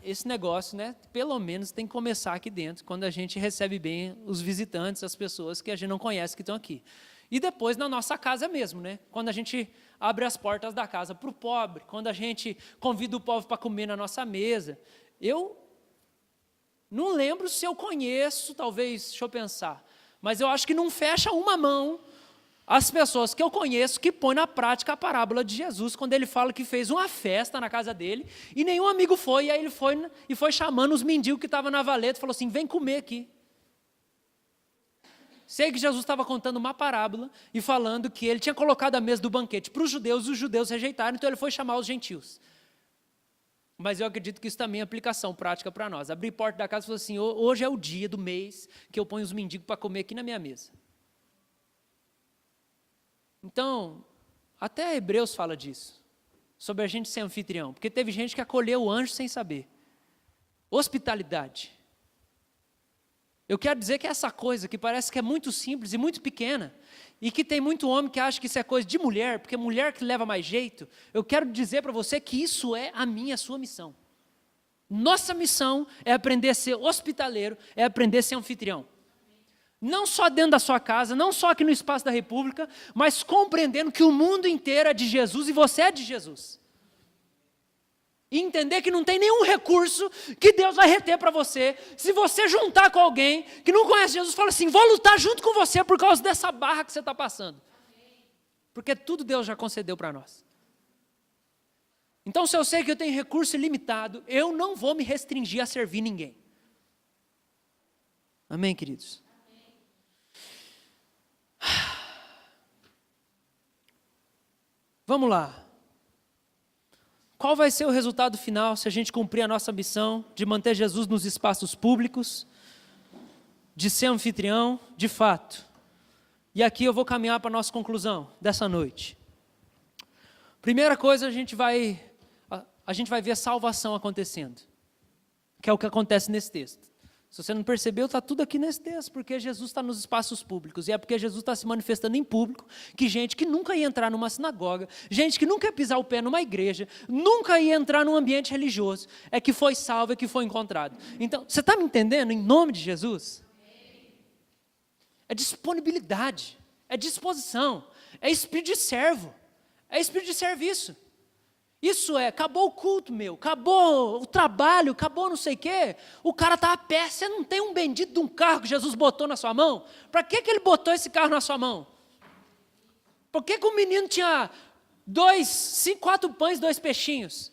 esse negócio, né, pelo menos tem que começar aqui dentro, quando a gente recebe bem os visitantes, as pessoas que a gente não conhece que estão aqui. E depois na nossa casa mesmo, né, quando a gente abre as portas da casa para o pobre, quando a gente convida o pobre para comer na nossa mesa. Eu não lembro se eu conheço, talvez, deixa eu pensar, mas eu acho que não fecha uma mão as pessoas que eu conheço que põem na prática a parábola de Jesus, quando ele fala que fez uma festa na casa dele, e nenhum amigo foi, e aí ele foi chamando os mendigos que estavam na valeta, e falou assim, vem comer aqui. Sei que Jesus estava contando uma parábola, e falando que ele tinha colocado a mesa do banquete para os judeus rejeitaram, então ele foi chamar os gentios. Mas eu acredito que isso também é aplicação prática para nós. Abrir porta da casa e falar assim, hoje é o dia do mês que eu ponho os mendigos para comer aqui na minha mesa. Então, até Hebreus fala disso, sobre a gente ser anfitrião, porque teve gente que acolheu o anjo sem saber. Hospitalidade. Eu quero dizer que essa coisa que parece que é muito simples e muito pequena, e que tem muito homem que acha que isso é coisa de mulher, porque mulher que leva mais jeito, eu quero dizer para você que isso é a minha, a sua missão. Nossa missão é aprender a ser hospitaleiro, é aprender a ser anfitrião. Não só dentro da sua casa, não só aqui no espaço da República, mas compreendendo que o mundo inteiro é de Jesus e você é de Jesus. E entender que não tem nenhum recurso que Deus vai reter para você. Se você juntar com alguém que não conhece Jesus, fala assim, vou lutar junto com você por causa dessa barra que você está passando. Porque tudo Deus já concedeu para nós. Então, se eu sei que eu tenho recurso ilimitado, eu não vou me restringir a servir ninguém. Amém, queridos? Vamos lá. Qual vai ser o resultado final se a gente cumprir a nossa missão de manter Jesus nos espaços públicos, de ser anfitrião, de fato? E aqui eu vou caminhar para a nossa conclusão dessa noite. Primeira coisa, a gente vai ver a salvação acontecendo, que é o que acontece nesse texto. Se você não percebeu, está tudo aqui nesse texto, porque Jesus está nos espaços públicos, e é porque Jesus está se manifestando em público, que gente que nunca ia entrar numa sinagoga, gente que nunca ia pisar o pé numa igreja, nunca ia entrar num ambiente religioso, é que foi salvo, é que foi encontrado. Então, você está me entendendo? Em nome de Jesus? É disponibilidade, é disposição, é espírito de servo, é espírito de serviço. Isso acabou o culto meu, acabou o trabalho, acabou não sei o quê, o cara está a pé, você não tem um bendito de um carro que Jesus botou na sua mão? Para que ele botou esse carro na sua mão? Por que o menino tinha 4 pães, 2 peixinhos.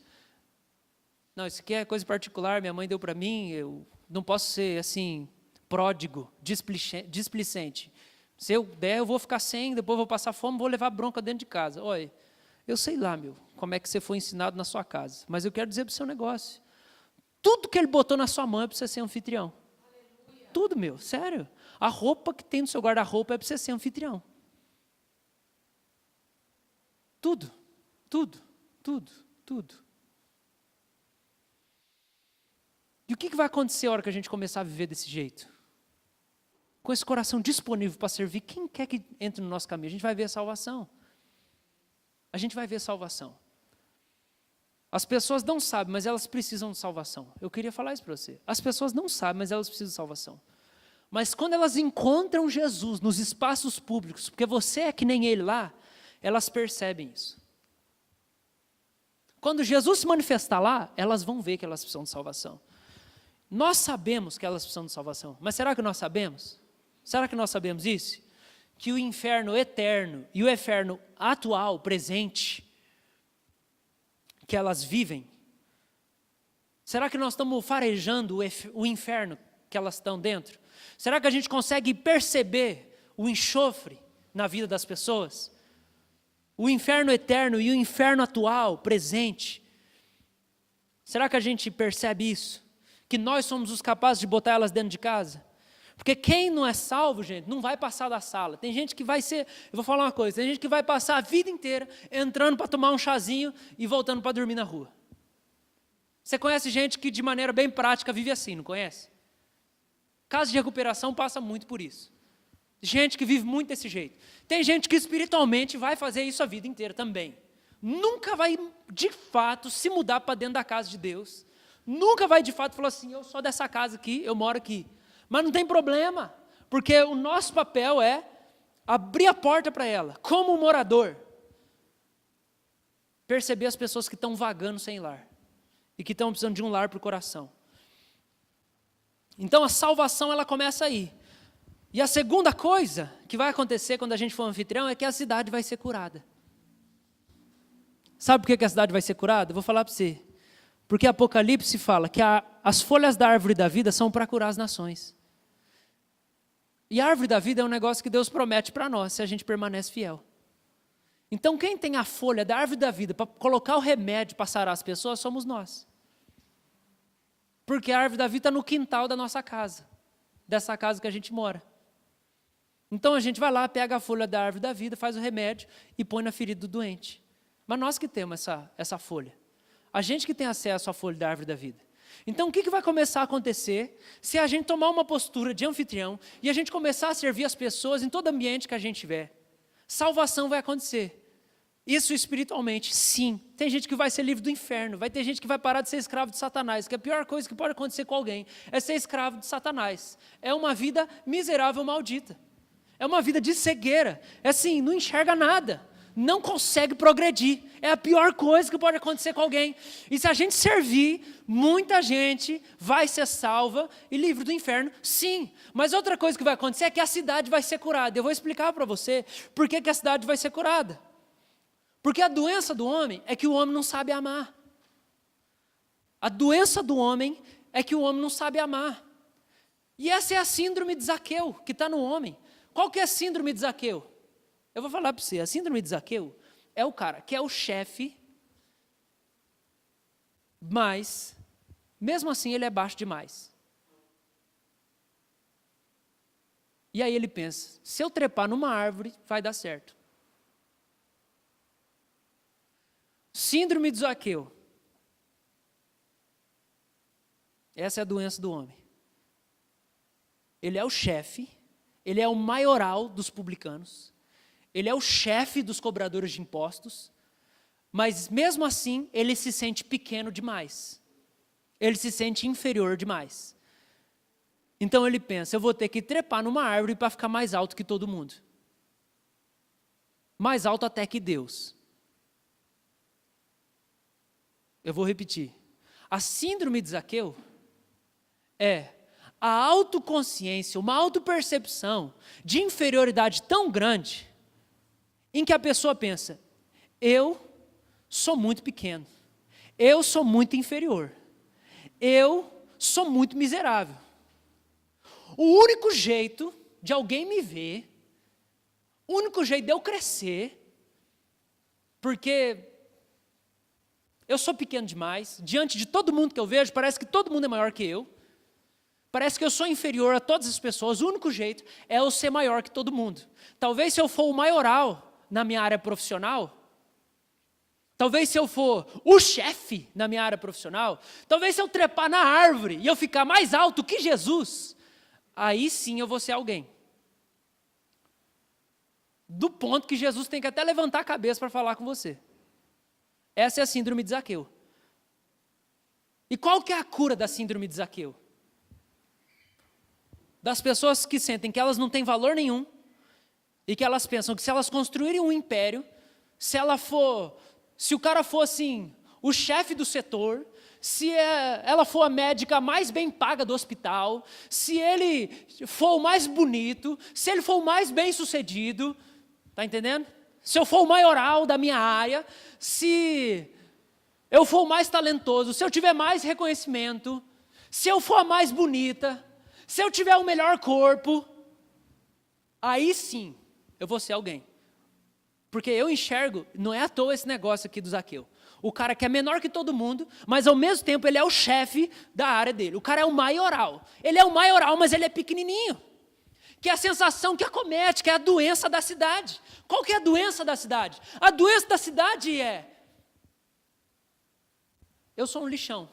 Não, isso aqui é coisa particular, minha mãe deu para mim, eu não posso ser assim, pródigo, displicente. Se eu der, eu vou ficar sem, depois vou passar fome, vou levar bronca dentro de casa. Olha, eu sei lá, como é que você foi ensinado na sua casa, mas eu quero dizer para o seu negócio. Tudo que ele botou na sua mão é para você ser anfitrião. Aleluia. Tudo, sério. A roupa que tem no seu guarda-roupa é para você ser anfitrião. Tudo. E o que vai acontecer a hora que a gente começar a viver desse jeito? Com esse coração disponível para servir, quem quer que entre no nosso caminho? A gente vai ver a salvação. As pessoas não sabem, mas elas precisam de salvação. Eu queria falar isso para você. As pessoas não sabem, mas elas precisam de salvação. Mas quando elas encontram Jesus nos espaços públicos, porque você é que nem ele lá, elas percebem isso. Quando Jesus se manifestar lá, elas vão ver que elas precisam de salvação. Nós sabemos que elas precisam de salvação, mas será que nós sabemos? Será que nós sabemos isso? Que o inferno eterno e o inferno atual, presente, que elas vivem, será que nós estamos farejando o inferno que elas estão dentro? Será que a gente consegue perceber o enxofre na vida das pessoas? O inferno eterno e o inferno atual, presente. Será que a gente percebe isso? Que nós somos os capazes de botar elas dentro de casa? Porque quem não é salvo, gente, não vai passar da sala. Tem gente que vai ser, eu vou falar uma coisa, tem gente que vai passar a vida inteira entrando para tomar um chazinho e voltando para dormir na rua. Você conhece gente que de maneira bem prática vive assim, não conhece? Casa de recuperação passa muito por isso. Gente que vive muito desse jeito. Tem gente que espiritualmente vai fazer isso a vida inteira também. Nunca vai, de fato, se mudar para dentro da casa de Deus. Nunca vai, de fato, falar assim, eu sou dessa casa aqui, eu moro aqui. Mas não tem problema, porque o nosso papel é abrir a porta para ela, como um morador. Perceber as pessoas que estão vagando sem lar. E que estão precisando de um lar para o coração. Então a salvação, ela começa aí. E a segunda coisa que vai acontecer quando a gente for anfitrião é que a cidade vai ser curada. Sabe por que a cidade vai ser curada? Eu vou falar para você. Porque Apocalipse fala que as folhas da árvore da vida são para curar as nações. E a árvore da vida é um negócio que Deus promete para nós, se a gente permanece fiel. Então quem tem a folha da árvore da vida para colocar o remédio para sarar as pessoas, somos nós. Porque a árvore da vida está no quintal da nossa casa. Dessa casa que a gente mora. Então a gente vai lá, pega a folha da árvore da vida, faz o remédio e põe na ferida do doente. Mas nós que temos essa folha. A gente que tem acesso à folha da árvore da vida. Então o que vai começar a acontecer se a gente tomar uma postura de anfitrião e a gente começar a servir as pessoas em todo ambiente que a gente tiver? Salvação vai acontecer. Isso espiritualmente, sim. Tem gente que vai ser livre do inferno, vai ter gente que vai parar de ser escravo de Satanás, que a pior coisa que pode acontecer com alguém é ser escravo de Satanás. É uma vida miserável, maldita. É uma vida de cegueira. É assim, não enxerga nada. Não consegue progredir. É a pior coisa que pode acontecer com alguém. E se a gente servir, muita gente vai ser salva e livre do inferno, sim. Mas outra coisa que vai acontecer é que a cidade vai ser curada. Eu vou explicar para você por que a cidade vai ser curada. Porque a doença do homem é que o homem não sabe amar. A doença do homem é que o homem não sabe amar. E essa é a síndrome de Zaqueu, que está no homem. Qual que é a síndrome de Zaqueu? Eu vou falar para você, a síndrome de Zaqueu é o cara que é o chefe, mas, mesmo assim, ele é baixo demais. E aí ele pensa, se eu trepar numa árvore, vai dar certo. Síndrome de Zaqueu. Essa é a doença do homem. Ele é o chefe, ele é o maioral dos publicanos, ele é o chefe dos cobradores de impostos, mas mesmo assim ele se sente pequeno demais. Ele se sente inferior demais. Então ele pensa, eu vou ter que trepar numa árvore para ficar mais alto que todo mundo. Mais alto até que Deus. Eu vou repetir. A síndrome de Zaqueu é a autoconsciência, uma autopercepção de inferioridade tão grande, em que a pessoa pensa, eu sou muito pequeno, eu sou muito inferior, eu sou muito miserável. O único jeito de alguém me ver, o único jeito de eu crescer, porque eu sou pequeno demais, diante de todo mundo que eu vejo, parece que todo mundo é maior que eu, parece que eu sou inferior a todas as pessoas, o único jeito é eu ser maior que todo mundo. Talvez se eu for o maioral na minha área profissional, talvez se eu for o chefe na minha área profissional, talvez se eu trepar na árvore e eu ficar mais alto que Jesus, aí sim eu vou ser alguém. Do ponto que Jesus tem que até levantar a cabeça para falar com você. Essa é a síndrome de Zaqueu. E qual que é a cura da síndrome de Zaqueu? Das pessoas que sentem que elas não têm valor nenhum e que elas pensam que se elas construírem um império, se o cara for assim, o chefe do setor, se ela for a médica mais bem paga do hospital, se ele for o mais bonito, se ele for o mais bem sucedido, está entendendo? Se eu for o maioral da minha área, se eu for o mais talentoso, se eu tiver mais reconhecimento, se eu for a mais bonita, se eu tiver o melhor corpo, aí sim eu vou ser alguém. Porque eu enxergo, não é à toa esse negócio aqui do Zaqueu. O cara que é menor que todo mundo, mas ao mesmo tempo ele é o chefe da área dele. O cara é o maioral. Ele é o maioral, mas ele é pequenininho. Que é a sensação que acomete, que é a doença da cidade. Qual que é a doença da cidade? A doença da cidade é: eu sou um lixão.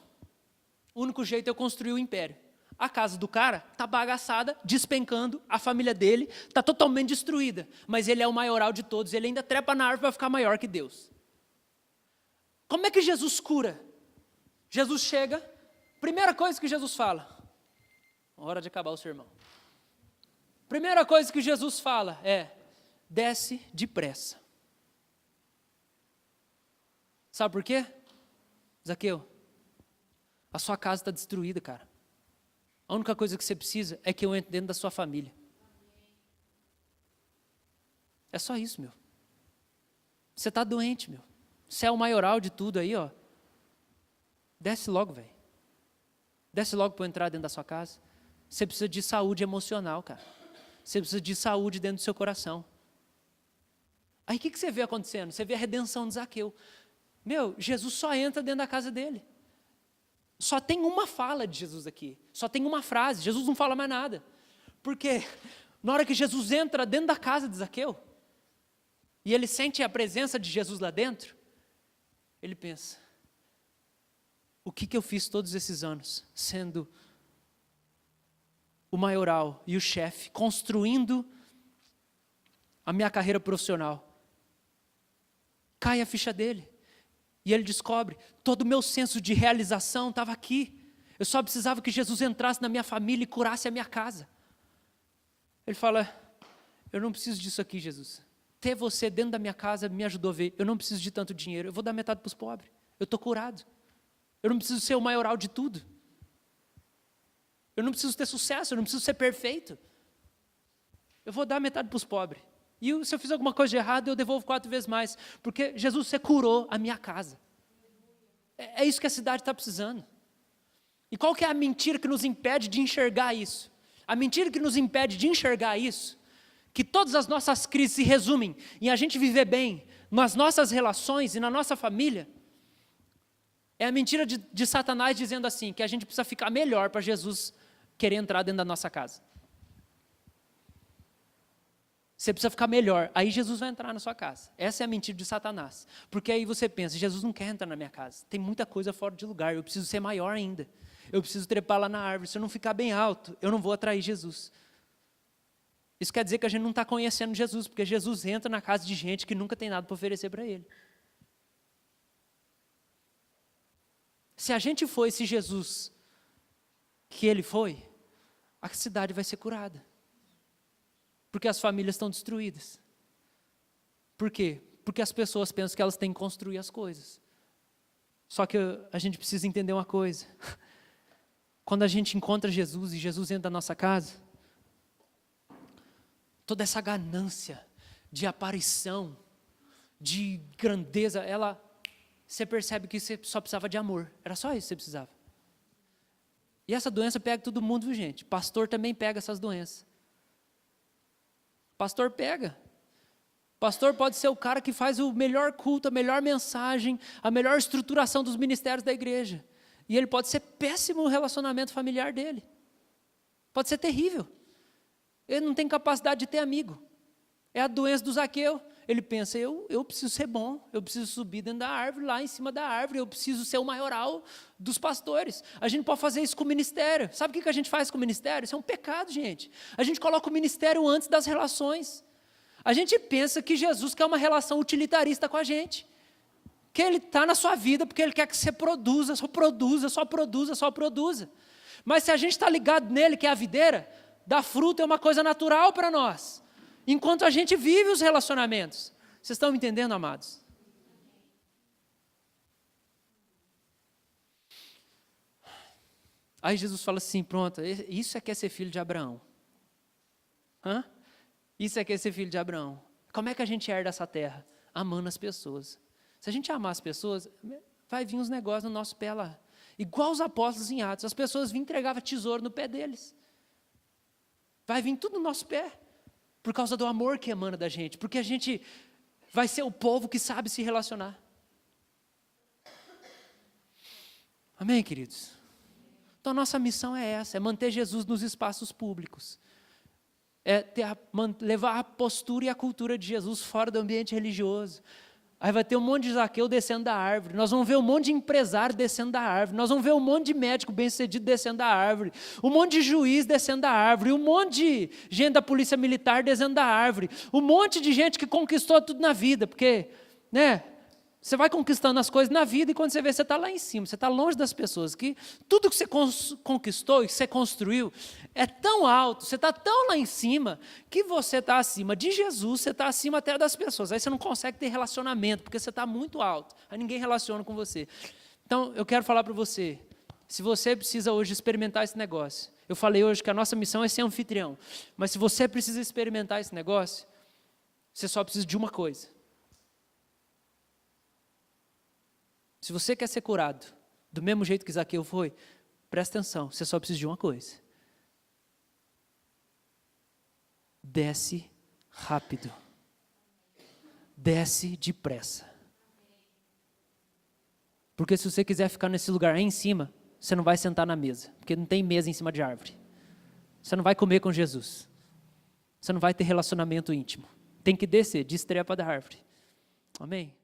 O único jeito é eu construir o império. A casa do cara está bagaçada, despencando, a família dele está totalmente destruída. Mas ele é o maioral de todos, ele ainda trepa na árvore para ficar maior que Deus. Como é que Jesus cura? Jesus chega, primeira coisa que Jesus fala, hora de acabar o sermão. Primeira coisa que Jesus fala é: desce depressa. Sabe por quê? Zaqueu, a sua casa está destruída, cara. A única coisa que você precisa é que eu entre dentro da sua família. É só isso, meu. Você está doente, meu. Você é o maioral de tudo aí, ó. Desce logo, velho. Desce logo para eu entrar dentro da sua casa. Você precisa de saúde emocional, cara. Você precisa de saúde dentro do seu coração. Aí o que você vê acontecendo? Você vê a redenção de Zaqueu. Meu, Jesus só entra dentro da casa dele. Só tem uma fala de Jesus aqui. Só tem uma frase. Jesus não fala mais nada. Porque na hora que Jesus entra dentro da casa de Zaqueu, e ele sente a presença de Jesus lá dentro, ele pensa: o que eu fiz todos esses anos, sendo o maioral e o chefe, construindo a minha carreira profissional? Cai a ficha dele. E ele descobre: todo o meu senso de realização estava aqui. Eu só precisava que Jesus entrasse na minha família e curasse a minha casa. Ele fala: eu não preciso disso aqui, Jesus. Ter você dentro da minha casa me ajudou a ver. Eu não preciso de tanto dinheiro. Eu vou dar metade para os pobres. Eu estou curado. Eu não preciso ser o maioral de tudo. Eu não preciso ter sucesso. Eu não preciso ser perfeito. Eu vou dar metade para os pobres. E se eu fiz alguma coisa de errado, eu devolvo 4 vezes mais. Porque Jesus, você curou a minha casa. É isso que a cidade está precisando. E qual que é a mentira que nos impede de enxergar isso? A mentira que nos impede de enxergar isso, que todas as nossas crises se resumem em a gente viver bem nas nossas relações e na nossa família, é a mentira de Satanás dizendo assim, que a gente precisa ficar melhor para Jesus querer entrar dentro da nossa casa. Você precisa ficar melhor, aí Jesus vai entrar na sua casa. Essa é a mentira de Satanás. Porque aí você pensa: Jesus não quer entrar na minha casa. Tem muita coisa fora de lugar, eu preciso ser maior ainda. Eu preciso trepar lá na árvore. Se eu não ficar bem alto, eu não vou atrair Jesus. Isso quer dizer que a gente não está conhecendo Jesus, porque Jesus entra na casa de gente que nunca tem nada para oferecer para ele. Se a gente for esse Jesus que ele foi, a cidade vai ser curada. Porque as famílias estão destruídas. Por quê? Porque as pessoas pensam que elas têm que construir as coisas. Só que a gente precisa entender uma coisa. Quando a gente encontra Jesus e Jesus entra na nossa casa, toda essa ganância de aparição, de grandeza, você percebe que você só precisava de amor. Era só isso que você precisava. E essa doença pega todo mundo, viu, gente? Pastor também pega essas doenças. Pastor pega. Pastor pode ser o cara que faz o melhor culto, a melhor mensagem, a melhor estruturação dos ministérios da igreja. E ele pode ser péssimo no relacionamento familiar dele. Pode ser terrível. Ele não tem capacidade de ter amigo. É a doença do Zaqueu. Ele pensa, eu preciso ser bom, eu preciso subir dentro da árvore, lá em cima da árvore, eu preciso ser o maioral dos pastores. A gente pode fazer isso com o ministério. Sabe o que a gente faz com o ministério? Isso é um pecado, gente. A gente coloca o ministério antes das relações. A gente pensa que Jesus quer uma relação utilitarista com a gente. Que Ele está na sua vida porque Ele quer que você produza, só produza, só produza, só produza. Mas se a gente está ligado nele, que é a videira, dar fruto é uma coisa natural para nós. Enquanto a gente vive os relacionamentos. Vocês estão me entendendo, amados? Aí Jesus fala assim, pronto, isso é que é ser filho de Abraão. Isso é que é ser filho de Abraão. Como é que a gente herda essa terra? Amando as pessoas. Se a gente amar as pessoas, vai vir uns negócios no nosso pé lá. Igual os apóstolos em Atos, as pessoas vinham e entregavam tesouro no pé deles. Vai vir tudo no nosso pé. Por causa do amor que emana da gente, porque a gente vai ser o povo que sabe se relacionar. Amém, queridos? Então, a nossa missão é essa, é manter Jesus nos espaços públicos. É levar a postura e a cultura de Jesus fora do ambiente religioso. Aí vai ter um monte de Zaqueu descendo da árvore, nós vamos ver um monte de empresário descendo da árvore, nós vamos ver um monte de médico bem-sucedido descendo da árvore, um monte de juiz descendo da árvore, um monte de gente da polícia militar descendo da árvore, um monte de gente que conquistou tudo na vida, porque, você vai conquistando as coisas na vida e quando você vê, você está lá em cima, você está longe das pessoas, que tudo que você conquistou e que você construiu é tão alto, você está tão lá em cima, que você está acima de Jesus, você está acima até das pessoas, aí você não consegue ter relacionamento, porque você está muito alto, aí ninguém relaciona com você. Então, eu quero falar para você, se você precisa hoje experimentar esse negócio, eu falei hoje que a nossa missão é ser anfitrião, mas se você precisa experimentar esse negócio, você só precisa de uma coisa. Se você quer ser curado, do mesmo jeito que Zaqueu foi, presta atenção, você só precisa de uma coisa. Desce rápido. Desce depressa. Porque se você quiser ficar nesse lugar aí em cima, você não vai sentar na mesa, porque não tem mesa em cima de árvore. Você não vai comer com Jesus. Você não vai ter relacionamento íntimo. Tem que descer, destrepa da árvore. Amém?